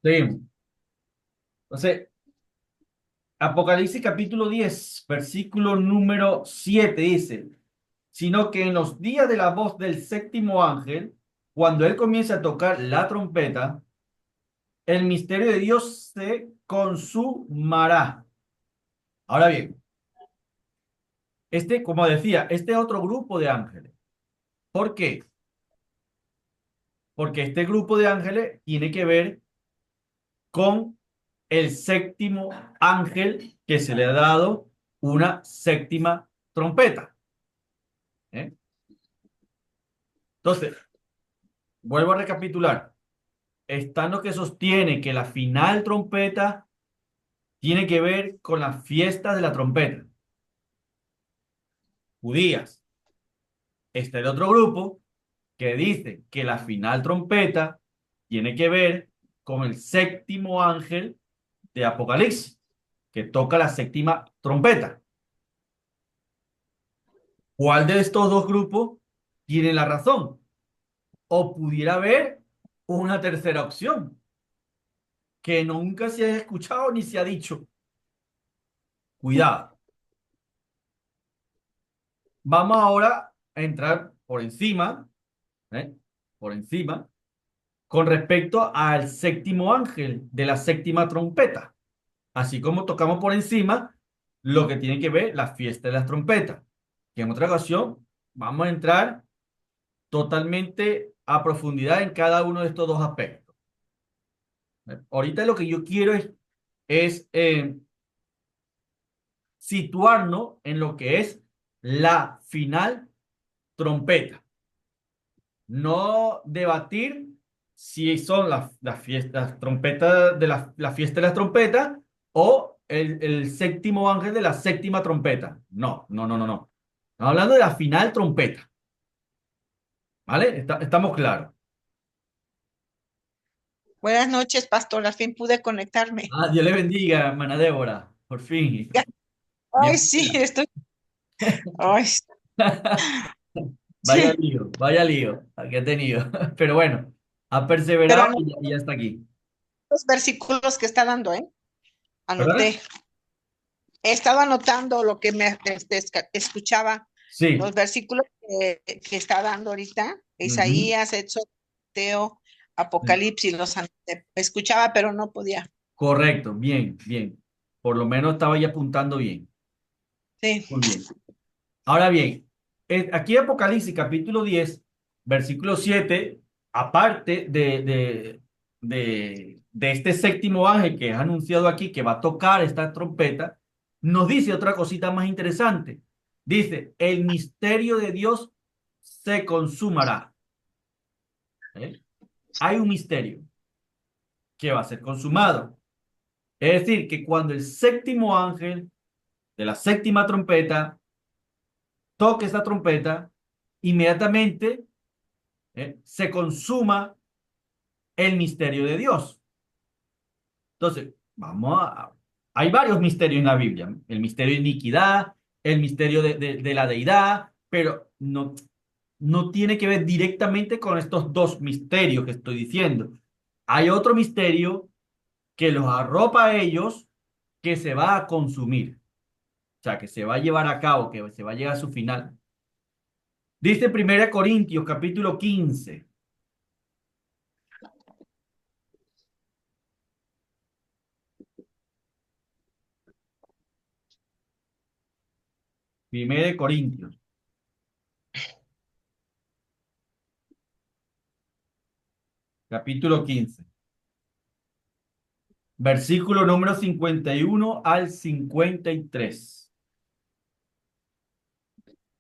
Seguimos. Entonces, Apocalipsis capítulo 10 versículo número 7 dice, sino que en los días de la voz del séptimo ángel, cuando él comience a tocar la trompeta, el misterio de Dios se consumará. Ahora bien, como decía, este otro grupo de ángeles. ¿Por qué? Porque este grupo de ángeles tiene que ver con el séptimo ángel que se le ha dado una séptima trompeta. ¿Eh? Entonces, vuelvo a recapitular. Está lo que sostiene que la final trompeta tiene que ver con las fiestas de la trompeta, judías. Está el otro grupo que dice que la final trompeta tiene que ver con el séptimo ángel de Apocalipsis, que toca la séptima trompeta. ¿Cuál de estos dos grupos tiene la razón? O pudiera haber una tercera opción que nunca se ha escuchado ni se ha dicho. Cuidado. Vamos ahora a entrar por encima, ¿eh? Por encima, con respecto al séptimo ángel de la séptima trompeta. Así como tocamos por encima lo que tiene que ver la fiesta de las trompetas. Que en otra ocasión vamos a entrar totalmente a profundidad en cada uno de estos dos aspectos. Ahorita lo que yo quiero es situarnos en lo que es la final trompeta. No debatir si son las fiestas trompetas de la fiesta de las trompetas o el séptimo ángel de la séptima trompeta. No, no, no, no, no. Estamos hablando de la final trompeta. ¿Vale? Estamos claros. Buenas noches, pastor. Al fin pude conectarme. Ah, Dios le bendiga, hermana Débora. Por fin. Ay, sí, Bienvenida. estoy. Ay, sí. Vaya lío que ha tenido. Pero bueno, ha Pero perseverado anoté y ya está aquí. los versículos que está dando, ¿eh? ¿Verdad? Anoté. He estado anotando lo que me escuchaba, Sí. los versículos que está dando ahorita. Ujú. Isaías, Éxodo, Mateo, Apocalipsis, los anoté. Escuchaba, pero no podía. Correcto, bien, bien. Por lo menos estaba ya apuntando bien. Sí. Muy bien. Ahora bien, aquí Apocalipsis capítulo 10 versículo 7 aparte de este séptimo ángel que es anunciado aquí, que va a tocar esta trompeta, nos dice otra cosita más interesante. Dice, el misterio de Dios se consumará. ¿Eh? Hay un misterio que va a ser consumado. Es decir, que cuando el séptimo ángel de la séptima trompeta toque esta trompeta, inmediatamente se consuma el misterio de Dios. Entonces, hay varios misterios en la Biblia. El misterio de iniquidad, el misterio de la deidad, pero no tiene que ver directamente con estos dos misterios que estoy diciendo. Hay otro misterio que los arropa a ellos que se va a consumir. O sea, que se va a llevar a cabo, que se va a llegar a su final. Dice 1 Corintios capítulo 15. 1 Corintios capítulo 15 versículo número 51 al 53.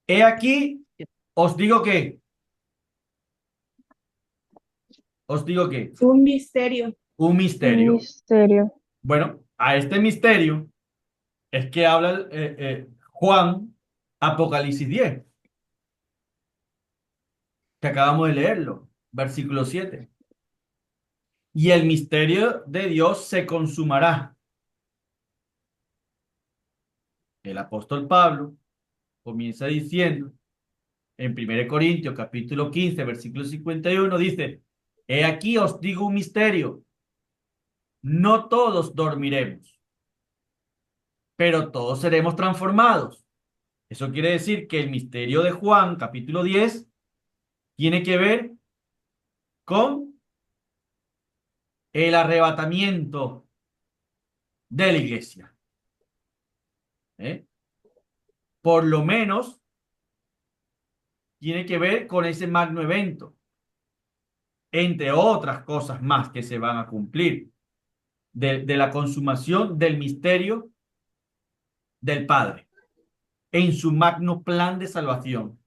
He aquí, os digo que, os digo que, Un misterio. un Un misterio. misterio. Bueno, a este misterio es que habla Juan, Apocalipsis 10 que acabamos de leerlo, versículo 7. Y el misterio de Dios se consumará. El apóstol Pablo comienza diciendo en 1 Corintios capítulo 15 versículo 51 dice, he aquí os digo un misterio, no todos dormiremos, pero todos seremos transformados. Eso quiere decir que el misterio de Juan, capítulo 10, tiene que ver con el arrebatamiento de la iglesia. ¿Eh? Por lo menos tiene que ver con ese magno evento, entre otras cosas más que se van a cumplir, de la consumación del misterio del Padre en su magno plan de salvación,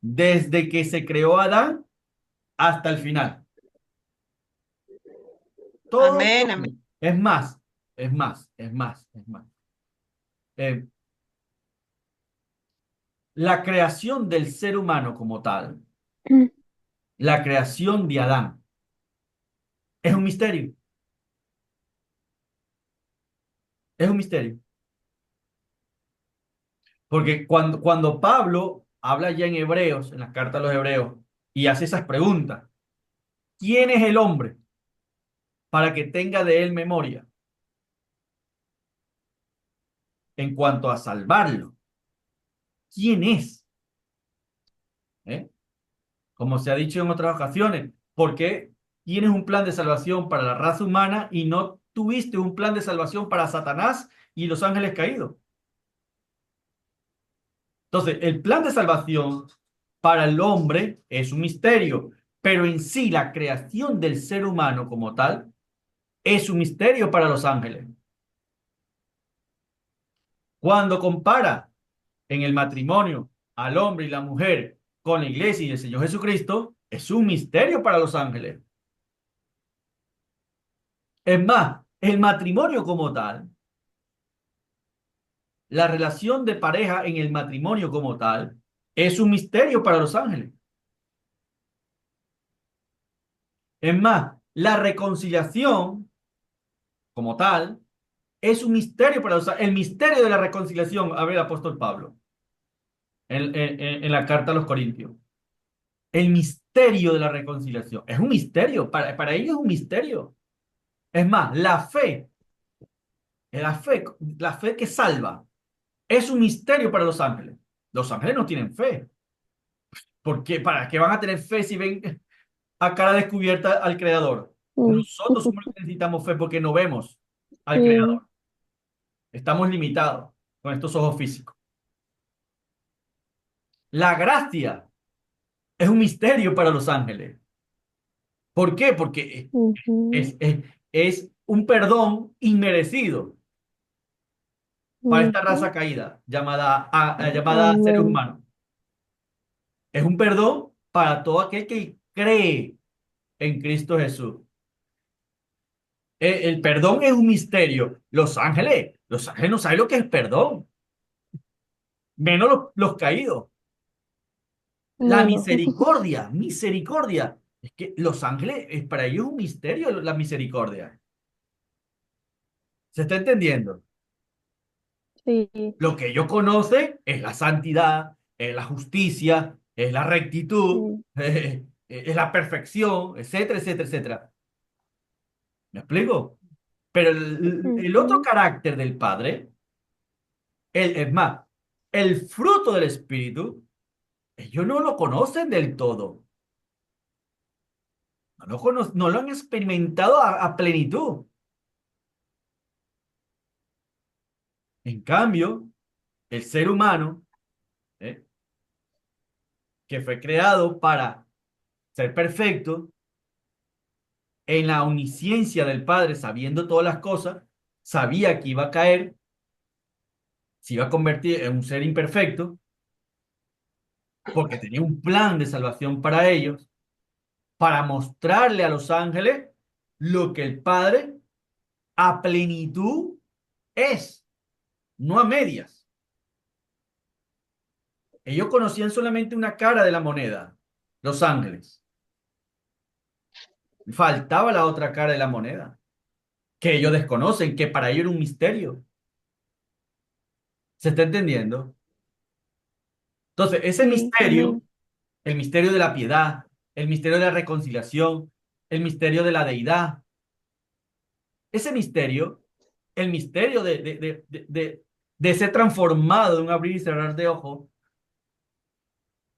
desde que se creó Adán hasta el final. Todo, Amén, amén. todo. Es más, es más, es más, es más. Eh, la creación del ser humano como tal, la creación de Adán, es un misterio. Es un misterio. Porque cuando Pablo habla ya en Hebreos, en las cartas a los Hebreos, y hace esas preguntas, ¿quién es el hombre para que tenga de él memoria en cuanto a salvarlo? ¿Quién es? ¿Eh? Como se ha dicho en otras ocasiones, ¿por qué tienes un plan de salvación para la raza humana y no tuviste un plan de salvación para Satanás y los ángeles caídos? Entonces, el plan de salvación para el hombre es un misterio, pero en sí la creación del ser humano como tal es un misterio para los ángeles. Cuando compara en el matrimonio al hombre y la mujer con la iglesia y el Señor Jesucristo, es un misterio para los ángeles. Es más, el matrimonio como tal, la relación de pareja en el matrimonio como tal, es un misterio para los ángeles. Es más, la reconciliación como tal es un misterio para los ángeles. El misterio de la reconciliación, a ver, apóstol Pablo, en la carta a los Corintios. El misterio de la reconciliación es un misterio, para ellos es un misterio. Es más, la fe, la fe que salva, es un misterio para los ángeles. Los ángeles no tienen fe. ¿Por qué? ¿Para qué van a tener fe si ven a cara descubierta al Creador? Mm, Nosotros somos los que necesitamos fe porque no vemos al sí, Creador. Estamos limitados con estos ojos físicos. La gracia es un misterio para los ángeles. ¿Por qué? Porque ujú, es un perdón inmerecido para esta ujú, raza caída llamada seres amén. humanos. Es un perdón para todo aquel que cree en Cristo Jesús. El perdón es un misterio. Los ángeles no saben lo que es perdón, menos los caídos. La Bueno, misericordia, misericordia. Es que los ángeles, es para ellos un misterio la misericordia. ¿Se está entendiendo? sí, Lo que ellos conocen es la santidad, es la justicia, es la rectitud, sí, es la perfección, etcétera, etcétera, etcétera. ¿Me explico? Pero el otro ujú, carácter del Padre, es más, el fruto del Espíritu, ellos no lo conocen del todo. No lo han experimentado a plenitud. En cambio, el ser humano, ¿eh? que fue creado para ser perfecto, en la omnisciencia del Padre, sabiendo todas las cosas, sabía que iba a caer, se iba a convertir en un ser imperfecto, porque tenía un plan de salvación para ellos, para mostrarle a los ángeles lo que el Padre a plenitud es, no a medias. Ellos conocían solamente una cara de la moneda, los ángeles. Faltaba la otra cara de la moneda, que ellos desconocen, que para ellos era un misterio. ¿Se está entendiendo? Entonces, ese sí, misterio, amén. el misterio de la piedad, el misterio de la reconciliación, el misterio de la deidad, ese misterio, el misterio de ser transformado de un abrir y cerrar de ojos,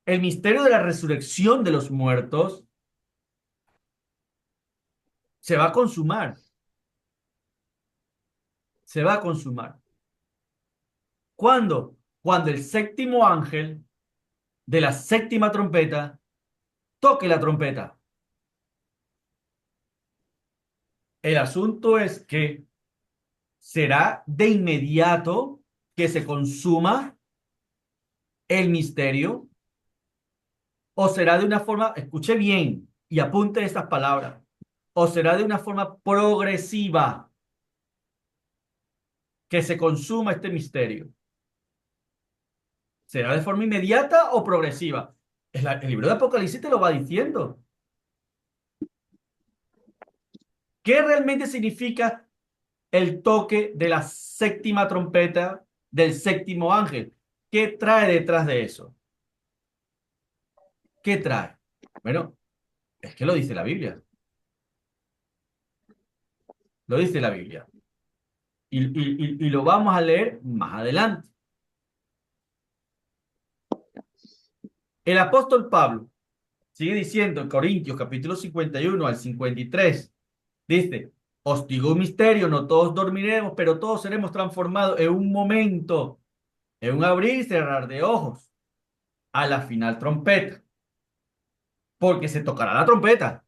el misterio de la resurrección de los muertos, se va a consumar, se va a consumar. ¿Cuándo? Cuando el séptimo ángel de la séptima trompeta toque la trompeta. El asunto es que será de inmediato que se consuma el misterio o será de una forma, escuche bien y apunte estas palabras, o será de una forma progresiva que se consuma este misterio. ¿Será de forma inmediata o progresiva? El libro de Apocalipsis te lo va diciendo. ¿Qué realmente significa el toque de la séptima trompeta del séptimo ángel? ¿Qué trae detrás de eso? ¿Qué trae? Bueno, es que lo dice la Biblia. Lo dice la Biblia. Y lo vamos a leer más adelante. El apóstol Pablo sigue diciendo en Corintios capítulo 51 al 53, dice, os digo un misterio, no todos dormiremos, pero todos seremos transformados en un momento, en un abrir y cerrar de ojos, a la final trompeta, porque se tocará la trompeta,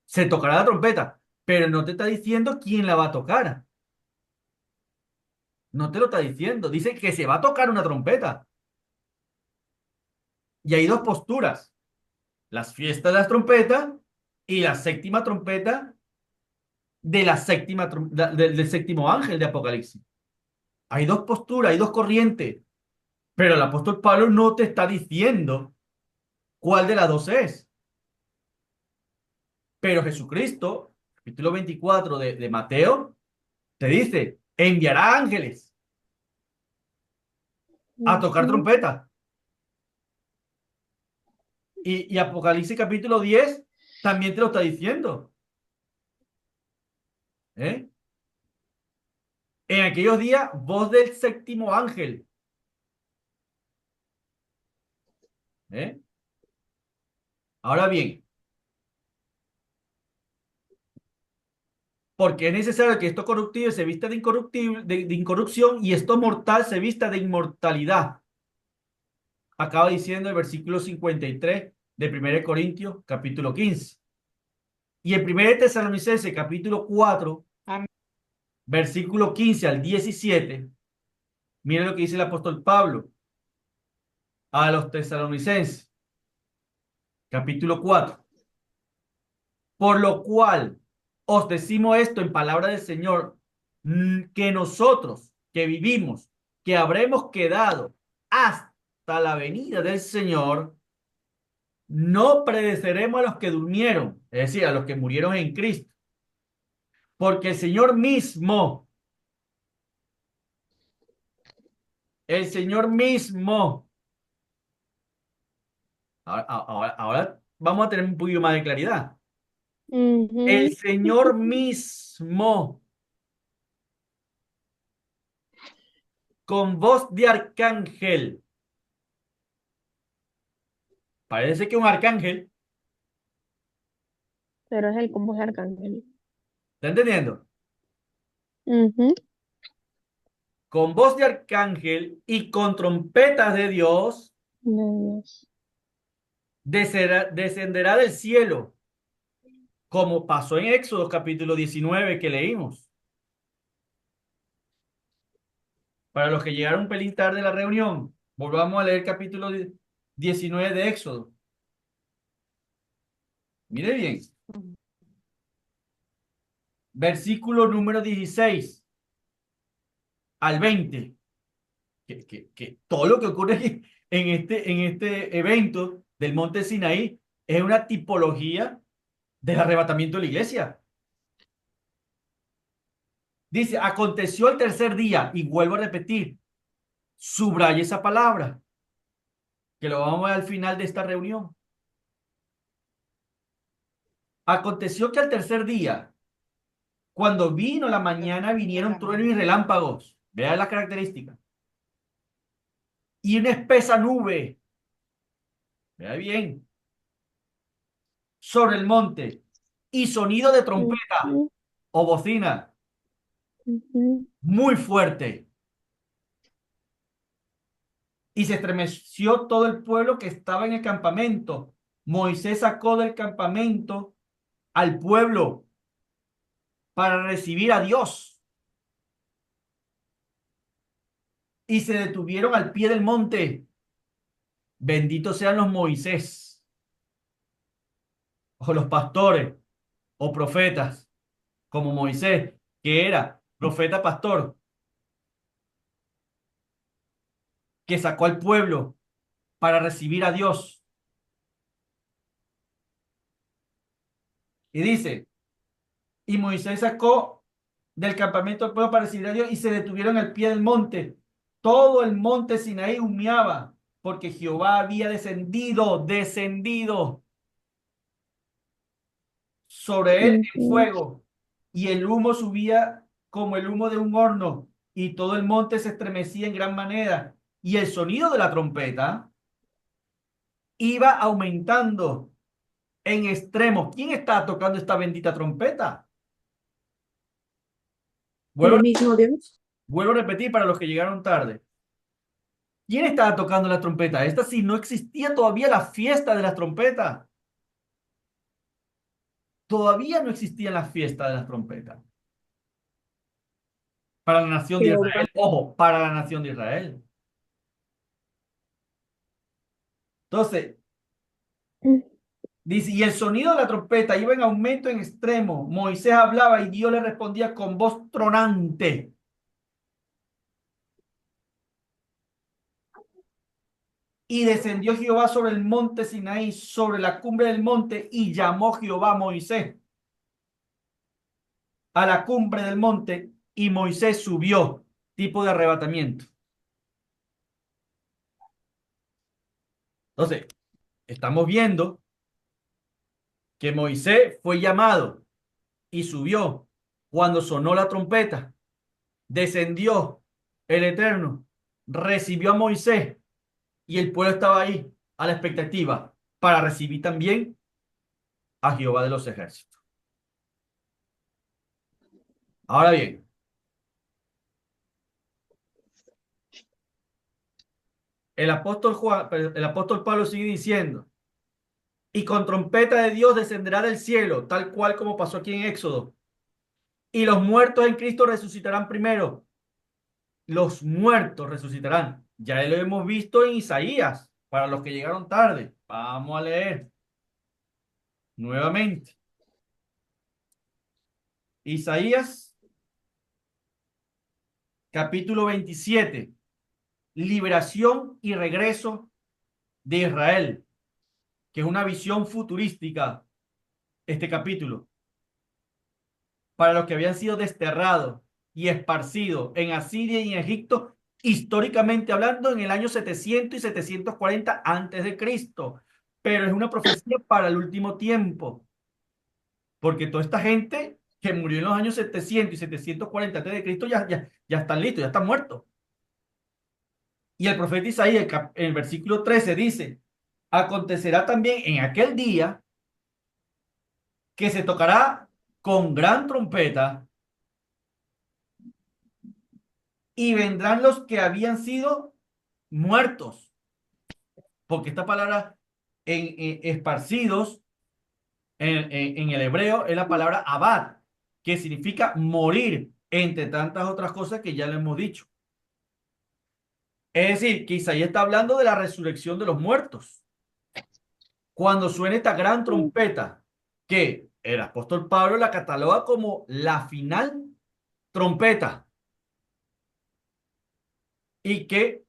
se tocará la trompeta, pero no te está diciendo quién la va a tocar, no te lo está diciendo, dice que se va a tocar una trompeta. Y hay dos posturas, las fiestas de las trompetas y la séptima trompeta de la del séptimo ángel de Apocalipsis. Hay dos posturas, hay dos corrientes, pero el apóstol Pablo no te está diciendo cuál de las dos es. Pero Jesucristo, capítulo 24 de Mateo, te dice, enviará ángeles a tocar Ujú. trompeta. Y Apocalipsis capítulo 10 también te lo está diciendo. ¿Eh? En aquellos días, voz del séptimo ángel. ¿Eh? Ahora bien, porque es necesario que esto corruptible se vista de incorruptible, de incorrupción y esto mortal se vista de inmortalidad. Acaba diciendo el versículo 53 de 1 Corintios, capítulo 15. Y el 1 Tesalonicenses, capítulo 4, Amén. versículo 15 al 17. Miren lo que dice el apóstol Pablo a los tesalonicenses, capítulo 4. Por lo cual os decimos esto en palabra del Señor, que nosotros que vivimos, que habremos quedado hasta la venida del Señor, no pereceremos a los que durmieron, es decir, a los que murieron en Cristo, porque el Señor mismo, ahora vamos a tener un poquito más de claridad. El Ujú. Señor mismo, con voz de arcángel, parece que un arcángel, Pero es el combo de arcángel. ¿está entendiendo? Ujú. Con voz de arcángel y con trompetas de Dios, De Dios. descenderá del cielo, como pasó en Éxodo capítulo 19 que leímos. Para los que llegaron un pelín tarde de la reunión, volvamos a leer capítulo 19 de Éxodo. Mire bien, versículo número 16 al 20. Que todo lo que ocurre aquí en este evento del monte Sinaí es una tipología del arrebatamiento de la iglesia. Dice, aconteció el tercer día, y vuelvo a repetir, subraya esa palabra, que lo vamos a ver al final de esta reunión. Aconteció que al tercer día Cuando vino la mañana, vinieron truenos y relámpagos. Vean las características. Y una espesa nube. Vea bien. Sobre el monte. Y sonido de trompeta ujú, o bocina ujú, muy fuerte. Y se estremeció todo el pueblo que estaba en el campamento. Moisés sacó del campamento al pueblo para recibir a Dios. Y se detuvieron al pie del monte. Benditos sean los Moisés, o los pastores, o profetas, como Moisés, que era profeta pastor, que sacó al pueblo para recibir a Dios. Y dice, y Moisés sacó del campamento al pueblo para recibir a Dios y se detuvieron al pie del monte. Todo el monte Sinaí humeaba, porque Jehová había descendido sobre él en ujú. fuego, y el humo subía como el humo de un horno, y todo el monte se estremecía en gran manera, y el sonido de la trompeta iba aumentando en extremo. ¿Quién está tocando esta bendita trompeta? Vuelvo, El mismo Dios. vuelvo a repetir para los que llegaron tarde. ¿Quién estaba tocando la trompeta? Esta sí no existía todavía la fiesta de las trompetas. Todavía no existía la fiesta de las trompetas. Para la nación de Jehová. Israel. Ojo, para la nación de Israel. Entonces, dice, y el sonido de la trompeta iba en aumento en extremo. Moisés hablaba y Dios le respondía con voz tronante. Y descendió Jehová sobre el monte Sinaí, sobre la cumbre del monte, y llamó Jehová a Moisés a la cumbre del monte, y Moisés subió, tipo de arrebatamiento. Entonces, estamos viendo que Moisés fue llamado y subió cuando sonó la trompeta, descendió el Eterno, recibió a Moisés y el pueblo estaba ahí a la expectativa para recibir también a Jehová de los ejércitos. Ahora bien, el apóstol Pablo sigue diciendo, y con trompeta de Dios descenderá del cielo, tal cual como pasó aquí en Éxodo, y los muertos en Cristo resucitarán primero. Los muertos resucitarán. Ya lo hemos visto en Isaías, para los que llegaron tarde. Vamos a leer nuevamente. Isaías, capítulo 27. Liberación y regreso de Israel, que es una visión futurística, este capítulo, para los que habían sido desterrados y esparcidos en Asiria y en Egipto, históricamente hablando, en el año 700 y 740 antes de Cristo. Pero es una profecía para el último tiempo, porque toda esta gente que murió en los años 700 y 740 antes de Cristo ya están listos, ya están muertos. Y el profeta Isaías, en el versículo 13, dice, acontecerá también en aquel día que se tocará con gran trompeta y vendrán los que habían sido muertos, porque esta palabra esparcidos en el hebreo es la palabra abad, que significa morir, entre tantas otras cosas que ya le hemos dicho. Es decir, que Isaías está hablando de la resurrección de los muertos. Cuando suene esta gran trompeta, que el apóstol Pablo la cataloga como la final trompeta, y que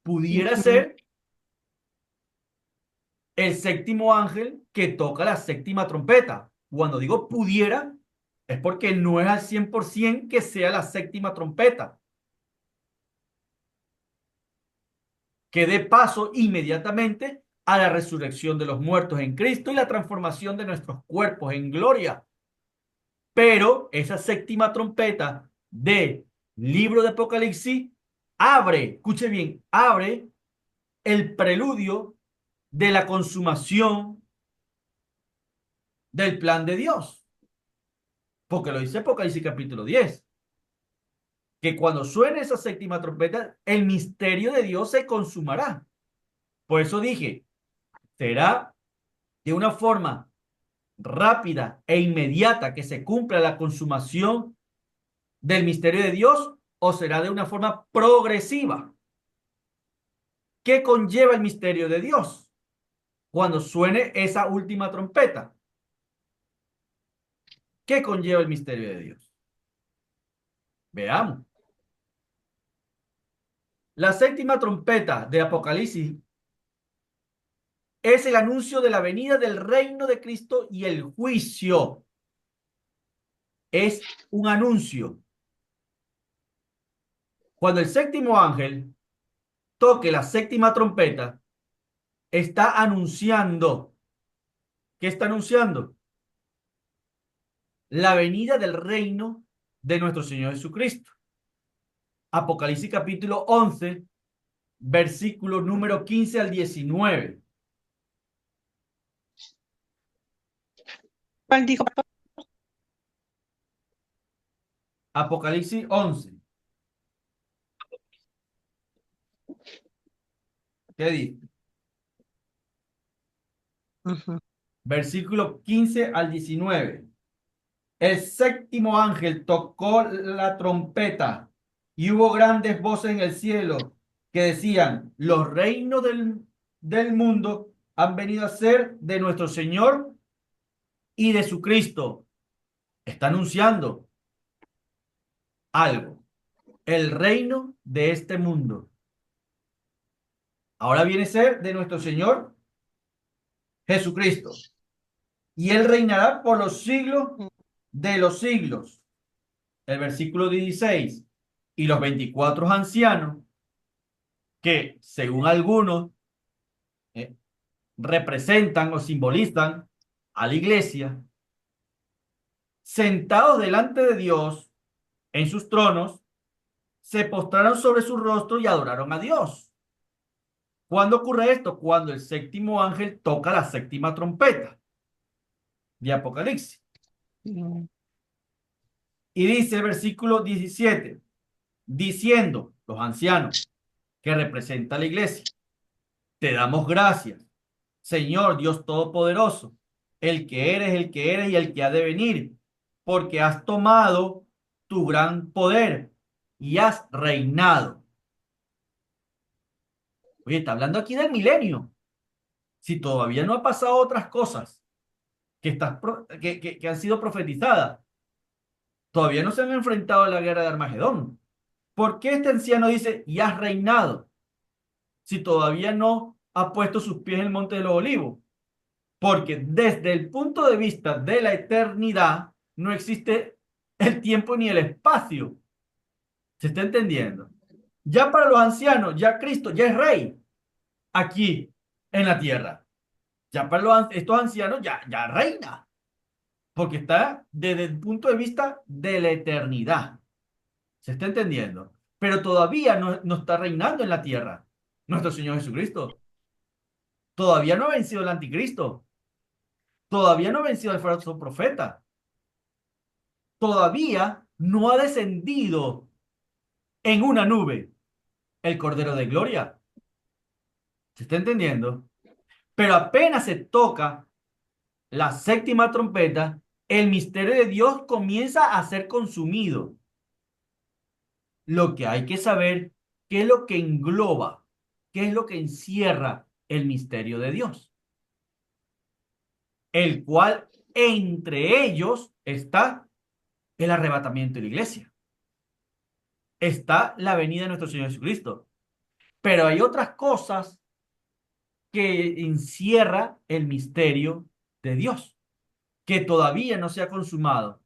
pudiera Ujú. ser el séptimo ángel que toca la séptima trompeta. Cuando digo pudiera, es porque no es al 100% que sea la séptima trompeta, que dé paso inmediatamente a la resurrección de los muertos en Cristo y la transformación de nuestros cuerpos en gloria. Pero esa séptima trompeta del libro de Apocalipsis abre, escuche bien, abre el preludio de la consumación del plan de Dios. Porque lo dice Apocalipsis capítulo 10, que cuando suene esa séptima trompeta, el misterio de Dios se consumará. Por eso dije, será de una forma rápida e inmediata que se cumpla la consumación del misterio de Dios, o será de una forma progresiva. ¿Qué conlleva el misterio de Dios cuando suene esa última trompeta? ¿Qué conlleva el misterio de Dios? Veamos. La séptima trompeta de Apocalipsis es el anuncio de la venida del reino de Cristo y el juicio. Es un anuncio. Cuando el séptimo ángel toque la séptima trompeta, está anunciando. ¿Qué está anunciando? La venida del reino de nuestro Señor Jesucristo. Apocalipsis capítulo 11, versículo número 15 al 19. ¿Cuál dijo? Apocalipsis 11. ¿Qué dice? Ujú. Versículo 15 al 19. El séptimo ángel tocó la trompeta y hubo grandes voces en el cielo que decían, los reinos del mundo han venido a ser de nuestro Señor y de su Cristo. Está anunciando algo. El reino de este mundo ahora viene a ser de nuestro Señor Jesucristo. Y Él reinará por los siglos de los siglos. El versículo 16. Y los 24 ancianos, que según algunos eh, representan o simbolizan a la iglesia, sentados delante de Dios en sus tronos, se postraron sobre su rostro y adoraron a Dios. ¿Cuándo ocurre esto? Cuando el séptimo ángel toca la séptima trompeta de Apocalipsis. Mm. Y dice el versículo 17, diciendo los ancianos que representa a la iglesia, te damos gracias, Señor Dios Todopoderoso, el que eres y el que ha de venir, porque has tomado tu gran poder y has reinado. Oye, está hablando aquí del milenio. Si todavía no ha pasado otras cosas que han sido profetizadas, todavía no se han enfrentado a la guerra de Armagedón. ¿Por qué este anciano dice, y has reinado, si todavía no ha puesto sus pies en el monte de los olivos? Porque desde el punto de vista de la eternidad no existe el tiempo ni el espacio. ¿Se está entendiendo? Ya para los ancianos, ya Cristo ya es rey aquí en la tierra. Ya para estos ancianos ya reina, porque está desde el punto de vista de la eternidad. ¿Se está entendiendo? Pero todavía no está reinando en la tierra nuestro Señor Jesucristo. Todavía no ha vencido el anticristo. Todavía no ha vencido el falso profeta. Todavía no ha descendido en una nube el Cordero de Gloria. ¿Se está entendiendo? Pero apenas se toca la séptima trompeta, el misterio de Dios comienza a ser consumido. Lo que hay que saber, qué es lo que engloba, qué es lo que encierra el misterio de Dios, el cual entre ellos está el arrebatamiento de la iglesia, está la venida de nuestro Señor Jesucristo. Pero hay otras cosas que encierra el misterio de Dios, que todavía no se ha consumado,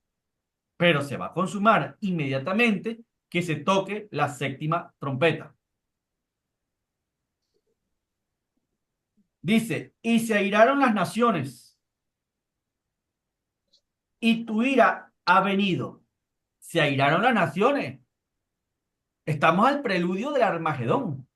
pero se va a consumar inmediatamente que se toque la séptima trompeta. Dice, y se airaron las naciones, y tu ira ha venido. Se airaron las naciones. Estamos al preludio del Armagedón.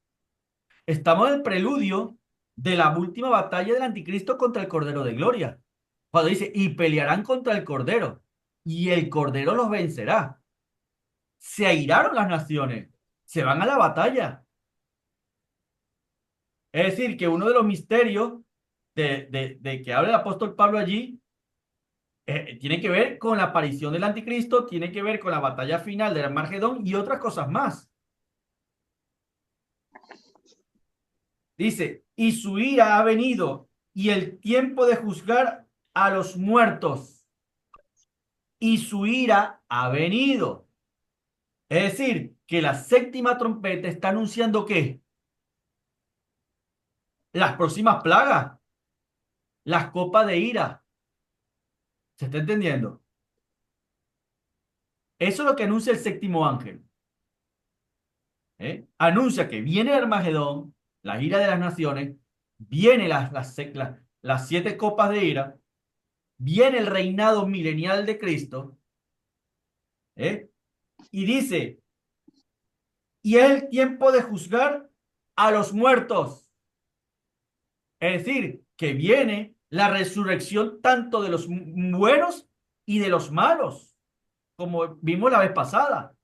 Estamos al preludio de la última batalla del anticristo contra el Cordero de Gloria. Cuando dice, y pelearán contra el Cordero, y el Cordero los vencerá. Se airaron las naciones, se van a la batalla. Es decir, que uno de los misterios de que habla el apóstol Pablo allí tiene que ver con la aparición del anticristo, tiene que ver con la batalla final del Armagedón y otras cosas más. Dice, y su ira ha venido y el tiempo de juzgar a los muertos. Y su ira ha venido. Es decir, que la séptima trompeta está anunciando ¿qué? Las próximas plagas, las copas de ira. ¿Se está entendiendo? Eso es lo que anuncia el séptimo ángel. Anuncia que viene el Armagedón, la ira de las naciones, viene las siete copas de ira, viene el reinado milenial de Cristo, ¿eh? Y dice, y es el tiempo de juzgar a los muertos. Es decir, que viene la resurrección tanto de los buenos y de los malos, como vimos la vez pasada.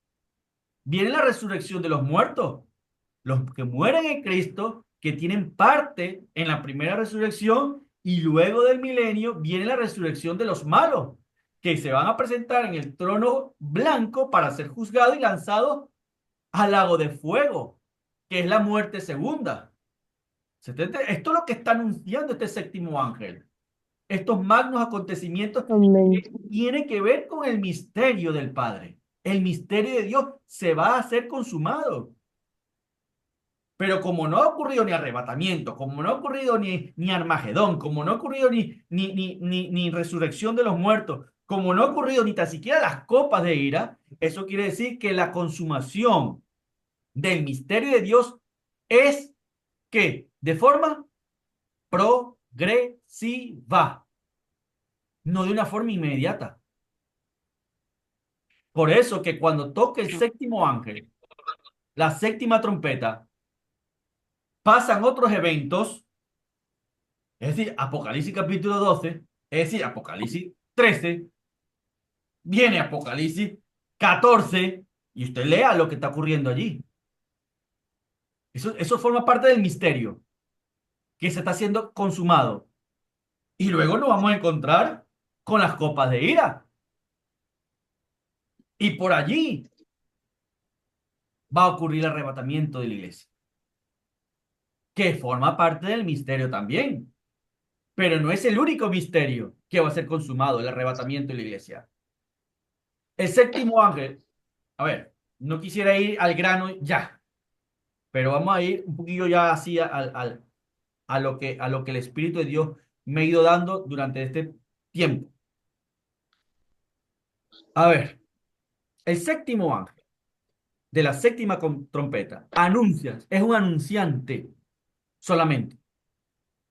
Viene la resurrección de los muertos, los que mueren en Cristo, que tienen parte en la primera resurrección, y luego del milenio viene la resurrección de los malos, que se van a presentar en el trono blanco para ser juzgados y lanzados al lago de fuego, que es la muerte segunda. Esto es lo que está anunciando este séptimo ángel. Estos magnos acontecimientos Amén. que tienen que ver con el misterio del Padre. El misterio de Dios se va a hacer consumado. Pero como no ha ocurrido ni arrebatamiento, como no ha ocurrido ni Armagedón, como no ha ocurrido ni resurrección de los muertos, como no ha ocurrido ni tan siquiera las copas de ira, eso quiere decir que la consumación del misterio de Dios es que de forma progresiva, no de una forma inmediata. Por eso que cuando toque el séptimo ángel, la séptima trompeta, pasan otros eventos, es decir, Apocalipsis capítulo 12, es decir, Apocalipsis 13, viene Apocalipsis 14, y usted lea lo que está ocurriendo allí. Eso forma parte del misterio que se está siendo consumado. Y luego nos vamos a encontrar con las copas de ira. Y por allí va a ocurrir el arrebatamiento de la iglesia, que forma parte del misterio también. Pero no es el único misterio que va a ser consumado, el arrebatamiento de la iglesia. El séptimo ángel, a ver, no quisiera ir al grano ya, pero vamos a ir un poquillo ya así a lo que el Espíritu de Dios me ha ido dando durante este tiempo. A ver, el séptimo ángel de la séptima trompeta anuncia, es un anunciante solamente,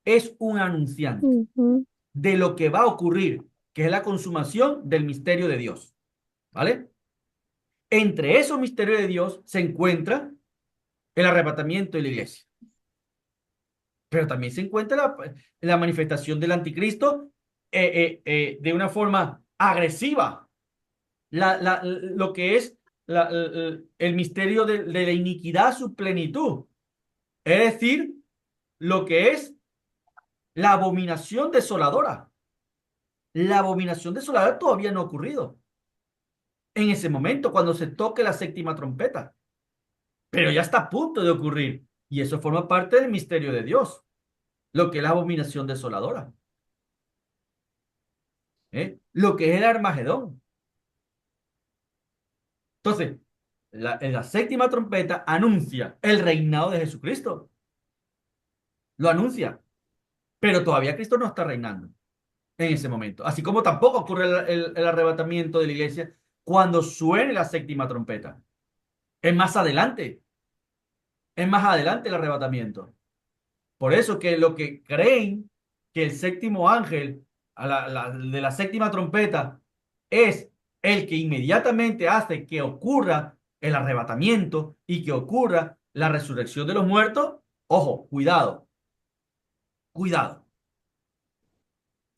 es un anunciante Ujú. de lo que va a ocurrir, que es la consumación del misterio de Dios, ¿vale? Entre esos misterios de Dios se encuentra el arrebatamiento de la iglesia. Pero también se encuentra la manifestación del anticristo de una forma agresiva. Lo que es el misterio de la iniquidad, su plenitud. Es decir, lo que es la abominación desoladora. La abominación desoladora todavía no ha ocurrido en ese momento, cuando se toque la séptima trompeta. Pero ya está a punto de ocurrir. Y eso forma parte del misterio de Dios, lo que es la abominación desoladora. Lo que es el Armagedón. Entonces, la séptima trompeta anuncia el reinado de Jesucristo. Lo anuncia. Pero todavía Cristo no está reinando en ese momento. Así como tampoco ocurre el arrebatamiento de la iglesia cuando suene la séptima trompeta. Es más adelante. Es más adelante el arrebatamiento. Por eso que lo que creen que el séptimo ángel de la séptima trompeta es el que inmediatamente hace que ocurra el arrebatamiento y que ocurra la resurrección de los muertos, ojo, cuidado, cuidado.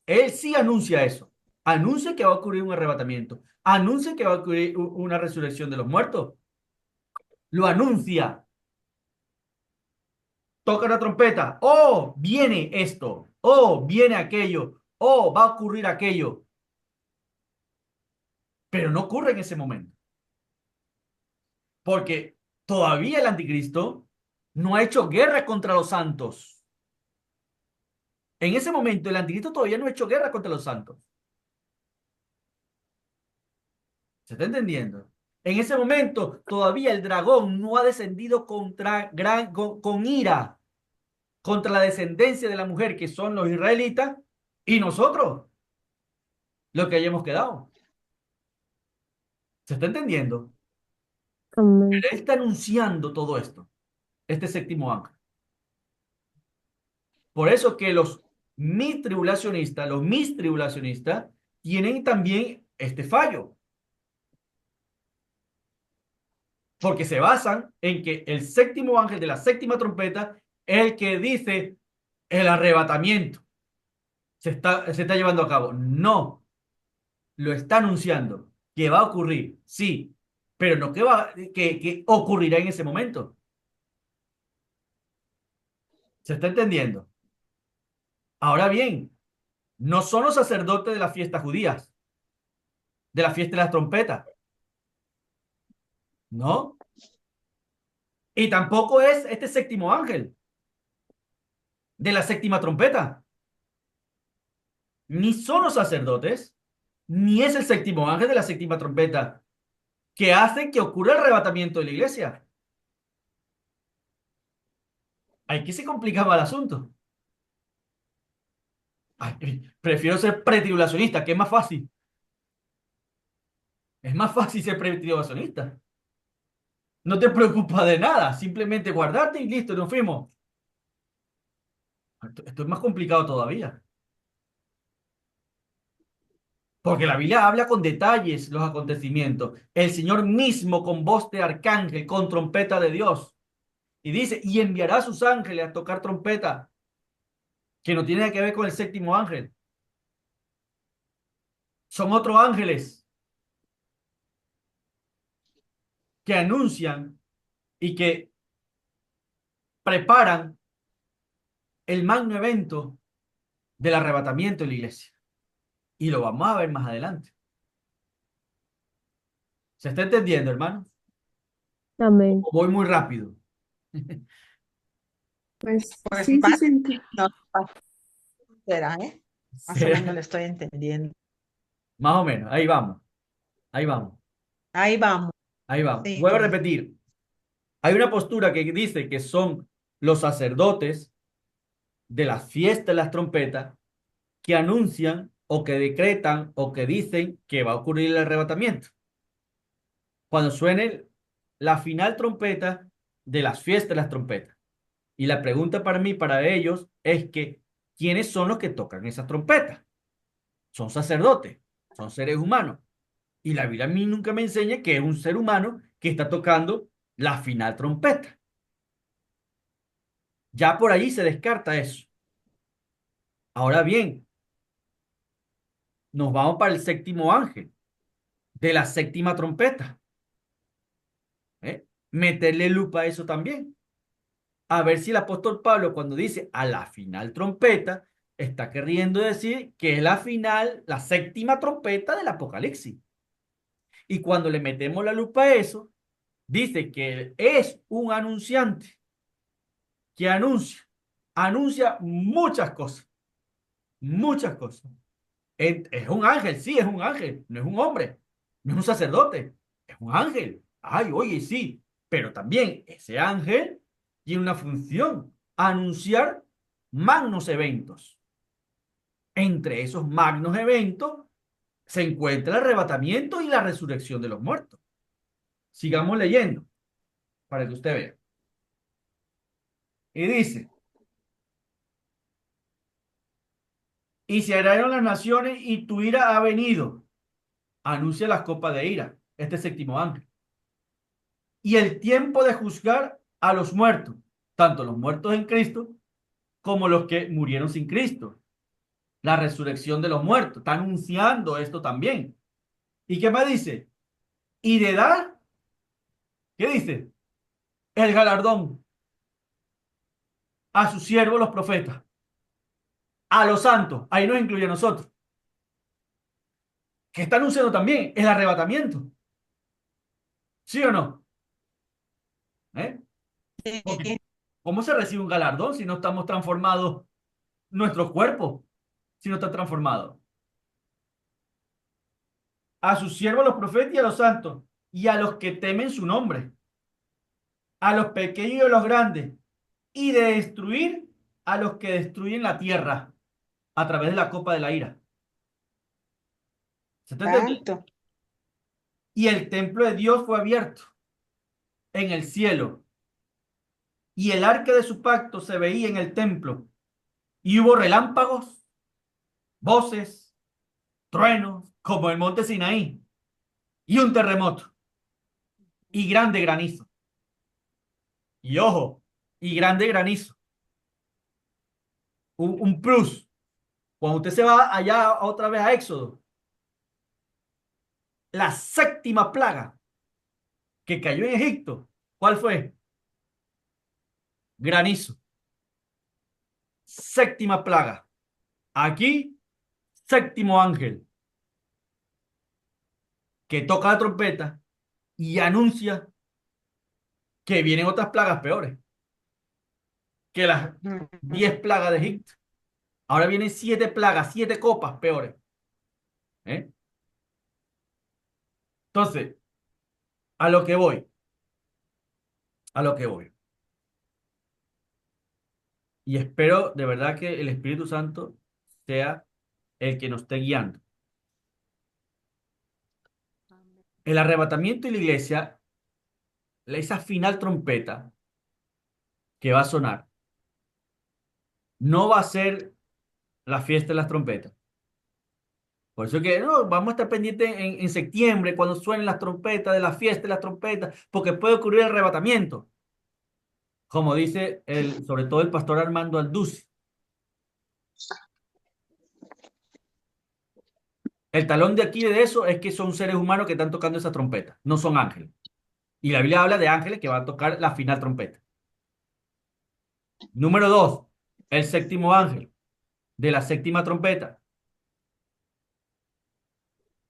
Él sí anuncia eso. Anuncia que va a ocurrir un arrebatamiento. Anuncia que va a ocurrir una resurrección de los muertos. Lo anuncia. Toca la trompeta. Oh, viene esto. Oh, viene aquello. Oh, va a ocurrir aquello. Pero no ocurre en ese momento. Porque todavía el anticristo no ha hecho guerra contra los santos. En ese momento el anticristo todavía no ha hecho guerra contra los santos. ¿Se está entendiendo? En ese momento todavía el dragón no ha descendido con ira contra la descendencia de la mujer que son los israelitas y nosotros, lo que hayamos quedado. ¿Se está entendiendo? Amén. Pero él está anunciando todo esto, este séptimo ángel. Por eso que los mis tribulacionistas, tienen también este fallo, porque se basan en que el séptimo ángel de la séptima trompeta es el que dice el arrebatamiento se está llevando a cabo. No, lo está anunciando que va a ocurrir, sí, pero no que ocurrirá en ese momento. ¿Se está entendiendo? Ahora bien, no son los sacerdotes de las fiestas judías, de la fiesta de las trompetas, ¿no? Y tampoco es este séptimo ángel de la séptima trompeta. Ni son los sacerdotes, ni es el séptimo ángel de la séptima trompeta que hace que ocurra el arrebatamiento de la iglesia. Aquí se complicaba el asunto. Ay, prefiero ser pretribulacionista, que es más fácil. Es más fácil ser pretribulacionista. No te preocupas de nada, simplemente guardarte y listo, nos fuimos. Esto es más complicado todavía. Porque la Biblia habla con detalles los acontecimientos. El Señor mismo con voz de arcángel, con trompeta de Dios. Y dice, y enviará a sus ángeles a tocar trompeta, que no tiene nada que ver con el séptimo ángel. Son otros ángeles que anuncian y que preparan el magno evento del arrebatamiento de la iglesia. Y lo vamos a ver más adelante. ¿Se está entendiendo, hermano? Amén. Voy muy rápido. Pues Pues sí, sí, más sí. no será, ¿eh? Más o menos le estoy entendiendo. Más o menos, ahí vamos, ahí vamos, Ahí vamos. ahí vamos. Sí, Vuelvo a repetir. Hay una postura que dice que son los sacerdotes de la fiesta de las trompetas que anuncian o que decretan o que dicen que va a ocurrir el arrebatamiento. Cuando suene la final trompeta de las fiestas de las trompetas. Y la pregunta para mí, para ellos, es que ¿quiénes son los que tocan esas trompetas? Son sacerdotes, son seres humanos. Y la Biblia a mí nunca me enseña que es un ser humano que está tocando la final trompeta. Ya por ahí se descarta eso. Ahora bien, nos vamos para el séptimo ángel de la séptima trompeta. Meterle lupa a eso también. A ver si el apóstol Pablo cuando dice a la final trompeta, está queriendo decir que es la final, la séptima trompeta del Apocalipsis. Y cuando le metemos la lupa a eso, dice que es un anunciante que anuncia muchas cosas, muchas cosas. Es un ángel, sí, es un ángel, no es un hombre, no es un sacerdote, es un ángel. Ay, oye, sí, pero también ese ángel tiene una función, anunciar magnos eventos. Entre esos magnos eventos se encuentra el arrebatamiento y la resurrección de los muertos. Sigamos leyendo para que usted vea. Y dice, y se araron las naciones y tu ira ha venido. anuncia las copas de ira, este séptimo ángel. Y el tiempo de juzgar a los muertos, tanto los muertos en Cristo como los que murieron sin Cristo. La resurrección de los muertos. Está anunciando esto también. ¿Y qué más dice? Y de dar, ¿qué dice? El galardón a sus siervos los profetas, a los santos, ahí nos incluye a nosotros. ¿Qué está anunciando también? El arrebatamiento. ¿Sí o no? ¿Eh? Porque, ¿cómo se recibe un galardón si no estamos transformados nuestros cuerpos? Si no están transformados. A sus siervos los profetas y a los santos, y a los que temen su nombre, a los pequeños y a los grandes, y de destruir a los que destruyen la tierra a través de la copa de la ira. ¿Se está entendiendo? Tanto. Y el templo de Dios fue abierto en el cielo, y el arca de su pacto se veía en el templo, y hubo relámpagos, voces, truenos, como el monte Sinaí, y un terremoto, y grande granizo. Y ojo, y grande granizo. Un plus. Cuando usted se va allá otra vez a Éxodo, la séptima plaga que cayó en Egipto, ¿cuál fue? Granizo. Séptima plaga. Aquí, séptimo ángel que toca la trompeta y anuncia que vienen otras plagas peores que las 10 plagas de Egipto. Ahora vienen 7 plagas, 7 copas peores. ¿Eh? Entonces, a lo que voy, a lo que voy. Y espero de verdad que el Espíritu Santo sea el que nos esté guiando. El arrebatamiento y la iglesia, esa final trompeta que va a sonar, no va a ser la fiesta de las trompetas. Por eso que no, vamos a estar pendientes en septiembre cuando suenen las trompetas de la fiesta de las trompetas, porque puede ocurrir el arrebatamiento. Como dice sobre todo el pastor Armando Alducci. El talón de aquí de eso es que son seres humanos que están tocando esa trompeta, no son ángeles. Y la Biblia habla de ángeles que van a tocar la final trompeta. Número 2, el séptimo ángel de la séptima trompeta.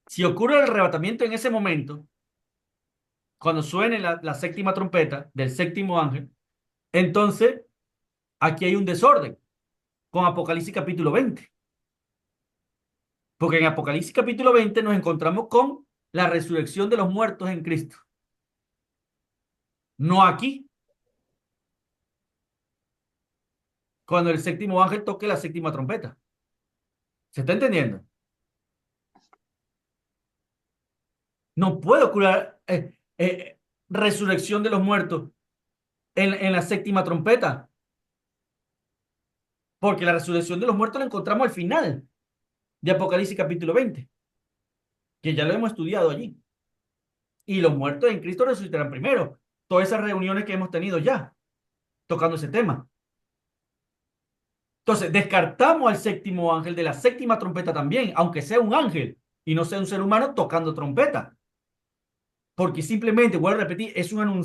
Si ocurre el arrebatamiento en ese momento, cuando suene la séptima trompeta del séptimo ángel, entonces aquí hay un desorden con Apocalipsis capítulo 20. Porque en Apocalipsis capítulo 20 nos encontramos con la resurrección de los muertos en Cristo. No aquí, cuando el séptimo ángel toque la séptima trompeta. ¿Se está entendiendo? No puede ocurrir resurrección de los muertos en la séptima trompeta. Porque la resurrección de los muertos la encontramos al final de Apocalipsis capítulo 20, que ya lo hemos estudiado allí. Y los muertos en Cristo resucitarán primero. Todas esas reuniones que hemos tenido ya, tocando ese tema. Entonces, descartamos al séptimo ángel de la séptima trompeta también, aunque sea un ángel y no sea un ser humano tocando trompeta. Porque simplemente, vuelvo a repetir, es un anuncio